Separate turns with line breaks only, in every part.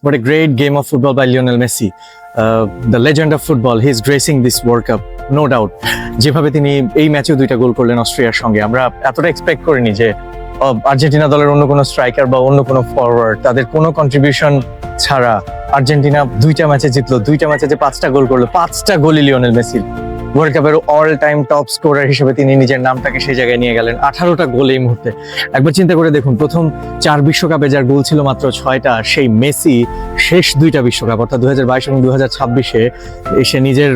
What a great game of football by Lionel Messi. The legend of football, he is gracing this World Cup, no doubt. যেভাবে তিনি এই ম্যাচেও 2টা গোল করলেন অস্ট্রিয়ার সঙ্গে, আমরা এতটা এক্সপেক্ট করিনি যে আর্জেন্টিনা দলের অন্য কোনো স্ট্রাইকার বা অন্য কোনো ফরওয়ার্ড তাদের কোনো কন্ট্রিবিউশন ছাড়া আর্জেন্টিনা 2টা ম্যাচে জিতলো, 2টা ম্যাচে যে 5টা গোল করলো, 5টা গোলই লিওনেল মেসির। ওয়ার্ল্ড কাপের অল টাইম টপ স্কোরার হিসেবে তিনি নিজের নামটাকে সেই জায়গায় নিয়ে গেলেন। 18টা গোল এই মুহূর্তে। একবার চিন্তা করে দেখুন, প্রথম 4 বিশ্বকাপে যার গোল ছিল মাত্র 6টা, সেই মেসি শেষ 2টা বিশ্বকাপ অর্থাৎ 2022 এবং 2026-এ এসে নিজের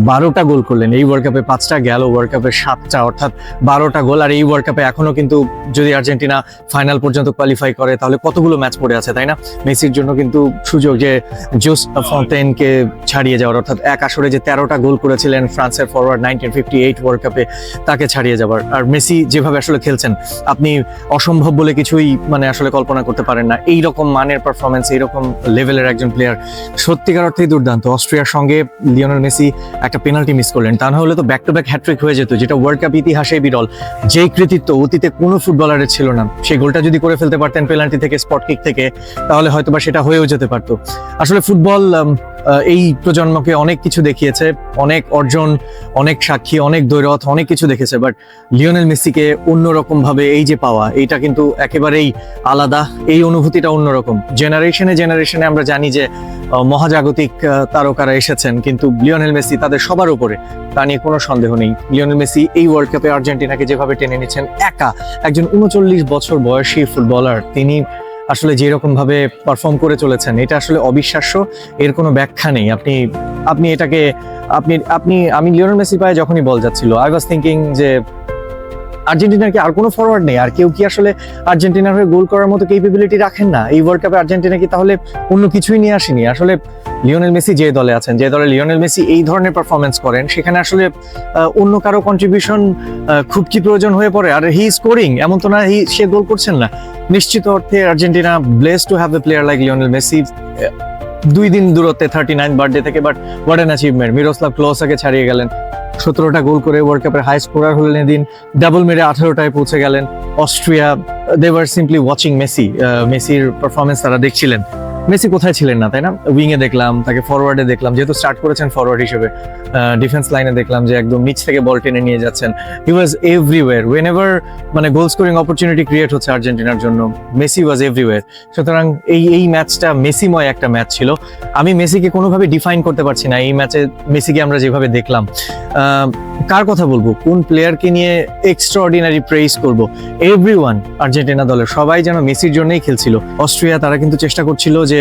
12টা গোল করলেন। এই ওয়ার্ল্ড কাপে 5টা গেল, ওয়ার্ল্ড কাপে 7টা, অর্থাৎ 12টা গোল। আর এই ওয়ার্ল্ড কাপে এখনো কিন্তু যদি আর্জেন্টিনা ফাইনাল পর্যন্ত কোয়ালিফাই করে তাহলে কতগুলো ম্যাচ পড়ে আছে, তাই না? মেসির জন্য কিন্তু সুযোগ যে জোস ফন্তেনকে ছাড়িয়ে যাওয়ার, অর্থাৎ এক আসরে যে 13টা গোল করেছিলেন ফ্রান্সের ফরওয়ার্ড 1958 ওয়ার্ল্ড কাপে, তাকে ছাড়িয়ে যাবার। আর মেসি যেভাবে আসলে খেলছেন, আপনি অসম্ভব বলে কিছুই আসলে কল্পনা করতে পারেন না। এইরকম মানের পারফরমেন্স, এইরকম লেভেলের একজন প্লেয়ার সত্যিকার অর্থেই দুর্দান্ত। অস্ট্রিয়ার সঙ্গে লিওনেল মেসি একটা পেনাল্টি মিস করলেন, তা না হলে তো ব্যাক টু ব্যাক হ্যাট্রিক হয়ে যেত, যেটা ওয়ার্ল্ড কাপ ইতিহাসেই বিরল। যেই কৃতিত্ব অতীতে কোনো ফুটবলারের ছিল না, সেই গোলটা যদি করে ফেলতে পারতেন পেনাল্টি থেকে, স্পট কিক থেকে, তাহলে হয়তোবা সেটা হয়েও যেতে পারতো। আসলে ফুটবল এই প্রজন্মকে অনেক কিছু দেখিয়েছে, অনেক অর্জন, অনেক সাক্ষী, অনেক দৈরথ, অনেক কিছু দেখেছে। বাট লিওনেল মেসিকে অন্যরকম ভাবে এই যে পাওয়া, এইটা কিন্তু একেবারেই আলাদা। এই অনুভূতিটা অন্যরকম। জেনারেশনে আমরা জানি যে মহাজাগতিক তারকারা এসেছেন, কিন্তু লিওনেল মেসি তাদের সবার উপরে, তা নিয়ে কোনো সন্দেহ নেই। লিওনেল মেসি এই ওয়ার্ল্ড কাপে আর্জেন্টিনাকে যেভাবে টেনে নিচ্ছেন একা, একজন 39 বছর বয়সী ফুটবলার, তিনি আসলে যেরকম ভাবে পারফর্ম করে চলেছেন, এটা আসলে অবিশ্বাস্য। এর কোনো ব্যাখ্যা নেই। আপনি এটাকে আমি লিওনেল মেসি পায়ে যখনই বল যাচ্ছিল, আই ওয়াজ থিঙ্কিং যে আর্জেন্টিনার কি আর কোনো ফরওয়ার্ড নেই? আর কেউ কি আসলে আর্জেন্টিনার হয়ে গোল করার মতো ক্যাপাবিলিটি রাখেন না? এই ওয়ার্ল্ড কাপে আর্জেন্টিনা কি তাহলে অন্য কিছুই নিয়ে আসেনি? আসলে লিওনেল মেসি যে দলে আছেন, যে দলে লিওনেল মেসি এই ধরনের পারফরমেন্স করেন, সেখানে আসলে অন্য কারো কন্ট্রিবিউশন খুব কি প্রয়োজন হয়ে পড়ে? আর হি স্কোরিং, এমন তো না সে গোল করছেন না। নিশ্চিত অর্থে Argentina blessed to have a player like Lionel Messi. 2 দিন দূরত্বে 39 বার্থডে থেকে, but what an achievement. Miroslav ক্লোসাকে ছাড়িয়ে গেলেন, 17টা গোল করে ওয়ার্ল্ড কাপের হাই স্কোরার হলেন এদিন। ডাবল মেরে 18টায় পৌঁছে গেলেন। Austria, they were simply watching Messi. মেসির পারফরমেন্স তারা দেখছিলেন। মেসি কোথায় ছিলেন না, তাই না? উইং এ দেখলাম তাকে, ফরওয়ার্ডে দেখলাম, যেহেতু স্টার্ট করেছেন ফরওয়ার্ড হিসেবে, ডিফেন্স লাইনে দেখলাম যে একদম নিচ থেকে বল টেনে নিয়ে যাচ্ছেন। He was everywhere. Whenever goal scoring opportunity create হচ্ছে আর্জেন্টিনার জন্য, মেসি ওয়াজ এভরিওয়্যার। সুতরাং এই ম্যাচটা মেসিময় একটা ম্যাচ ছিল। আমি মেসিকে কোনোভাবে ডিফাইন করতে পারছি না। এই ম্যাচে মেসিকে আমরা যেভাবে দেখলাম, কার কথা বলবো, কোন প্লেয়ারকে নিয়ে এক্সট্রাঅর্ডিনারি প্রেইজ করব? এভরিওয়ান, আর্জেন্টিনা দলের সবাই যেন মেসির জন্যই খেলছিল। অস্ট্রিয়া, তারা কিন্তু চেষ্টা করছিল যে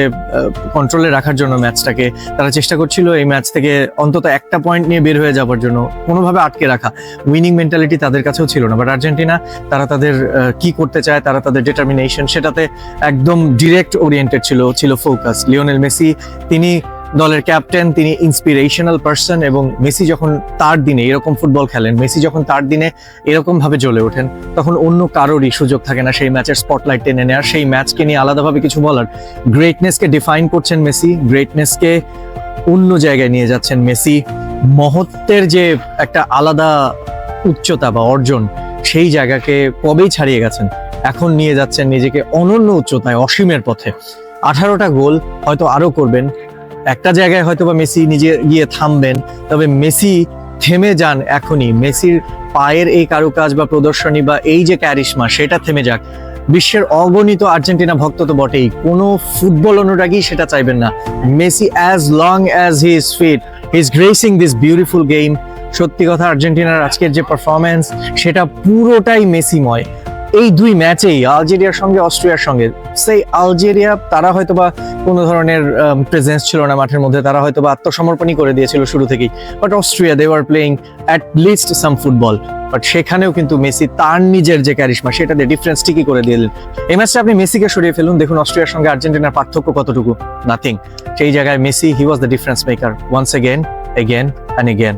কন্ট্রোলে রাখার জন্য ম্যাচটাকে, তারা চেষ্টা করছিল এই ম্যাচ থেকে অন্তত একটা পয়েন্ট নিয়ে বের হয়ে যাওয়ার জন্য, কোনোভাবে আটকে রাখা। উইনিং মেন্টালিটি তাদের কাছেও ছিল না। বাট আর্জেন্টিনা, তারা তাদের কি করতে চায়, তারা তাদের ডিটারমিনেশন, সেটাতে একদম ডিরেক্ট ওরিয়েন্টেড ছিল ফোকাস। লিওনেল মেসি, তিনি দলের ক্যাপ্টেন, তিনি ইন্সপিরেশনাল পার্সন, এবং মেসি যখন তার দিনে এরকম ফুটবল খেলেন, মেসি যখন তার দিনে এরকম ভাবে জ্বলে ওঠেন, তখন অন্য কারোরই সুযোগ থাকে না সেই ম্যাচের স্পটলাইট টেনে নেওয়ার, সেই ম্যাচকে নিয়ে আলাদাভাবে কিছু বলার। গ্রেটনেসকে ডিফাইন করছেন মেসি, গ্রেটনেসকে অন্য জায়গায় নিয়ে যাচ্ছেন মেসি। মহত্বের যে একটা আলাদা উচ্চতা বা অর্জন, সেই জায়গাকে কবেই ছাড়িয়ে গেছেন, এখন নিয়ে যাচ্ছেন নিজেকে অনন্য উচ্চতায়, অসীমের পথে। 18টা গোল, হয়তো আরো করবেন। একটা জায়গায় হয়তো বা মেসি নিজে গিয়ে থামবেন, তবে মেসি থেমে যান এখনই। মেসির পায়ের এই কারুকাজ বা প্রদর্শনী বা এই যে ক্যারিশমা, সেটা থেমে যাক। বিশ্বের অগণিত আর্জেন্টিনা ভক্ত তো বটেই, কোনো ফুটবল অনুরাগী সেটা চাইবেন না। Messi, as long as he is fit, he is gracing this beautiful game. সত্যি কথা, আর্জেন্টিনার আজকের যে পারফরমেন্স, সেটা পুরোটাই মেসিময়। এই 2 ম্যাচেই, আলজেরিয়ার সঙ্গে অস্ট্রিয়ার সঙ্গে, সেই আলজেরিয়া, তারা হয়তোবা কোনো ধরনের প্রেজেন্স ছিল না মাঠের মধ্যে, তারা হয়তোবা আত্মসমর্পণই করে দিয়েছিল শুরু থেকেই। But Austria, they were playing at least ফুটবল। বাট সেখানেও কিন্তু মেসি তার নিজের যে ক্যারিশমা, সেটা দিয়ে ডিফারেন্স ঠিকই করে দিলেন। এই ম্যাচটা আপনি মেসিকে সরিয়ে ফেলুন, দেখুন অস্ট্রিয়ার সঙ্গে আর্জেন্টিনার পার্থক্য কতটুকু। নাথিং। সেই জায়গায় Messi, he was the difference maker once again and again.